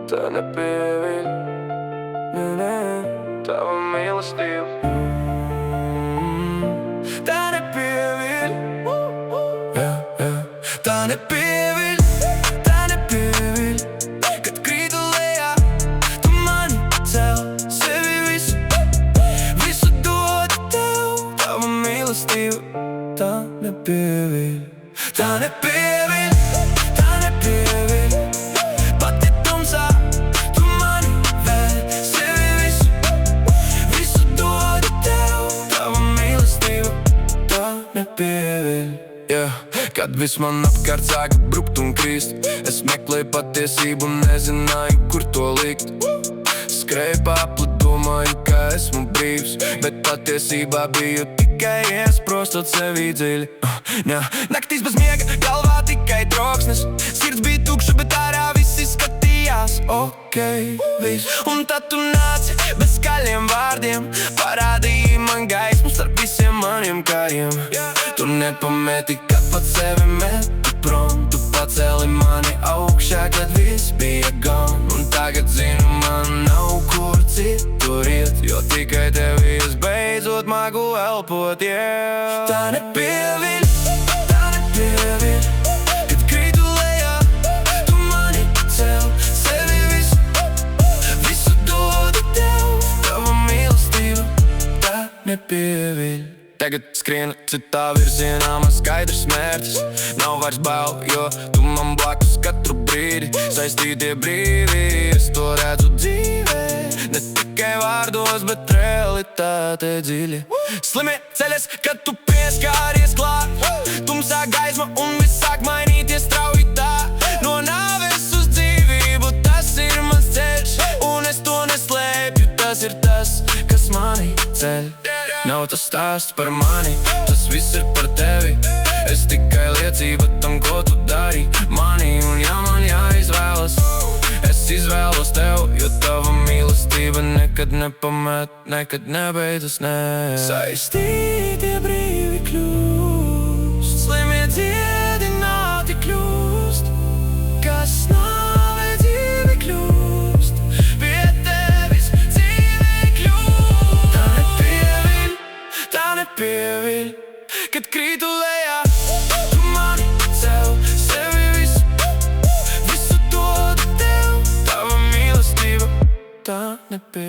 Tā nepieviļ, tava mīlestība. Tā nepieviļ, tā nepieviļ, tā nepieviļ. Kad krītu lejā, tu mani cel, sevi visu dod tev. Tava mīlestība, tā nepieviļ, tā nepieviļ, tā nepieviļ. Pati tumsā, tu mani vēd, sevi visu dod tev. Tava mīlestība, tā nepieviļ. Kad viss man apkārt sāka brukt un krīst, es meklēju patiesību un nezināju, kur to likt. Skrēju pa apli, domāju, ka esmu brīvs, bet patiesībā biju tikai iesprostot sevi dziļi. Naktīs bez miega, galvā tikai troksnis, sirds bija tukša, bet ārā viss izskatījās ok, viss. Un tad tu nāci bez skaļiem vārdiem, parādīji man gaismu starp visiem maniem kariem. Tu nepameti, kad pat sevi metu prom, tu pacēli mani augšā, kad viss bija gone. Un tagad zinu, man nav kur citur iet, jo tikai tevi es beidzot māku elpot, Tā nepieviļ, tā nepieviļ. Kad krītu lejā, tu mani cel, sevi visu dodu tev. Tava mīlestība, tā nepieviļ. Tagad skrienu citā virzienā, man skaidrs mērķis. Nav vairs bail, jo tu man blakus katru brīdi. Saistītie brīvi, es to redzu dzīvē. Ne tikai vārdos, bet realitāte dziļi. Slimie ceļas, kad tu pieskāries klāt. Tumsā gaisma un viss sāk mainīties strauji tā. No nāves uz dzīvību, tas ir mans ceļš. Un es to neslēpju, tas ir tas, kas mani ceļ. Nav tas stāsts par mani, tas viss ir par tevi. Es tikai liecība tam, ko tu dari mani. Un ja man jāizvēlas, es izvēlos tev, jo tava mīlestība nekad nepamet, nekad nebeidzas, Saistītie brīvi kļūst, slimie dziedināti kļūst, kas nāvē dzīvi kļūst, pie tevis dzīvē kļūst. Tā nepieviļ, tā nepieviļ. Kad krītu lejā, tu mani cel, sevi visu dodu tev. Tava mīlestība, tā nepieviļ.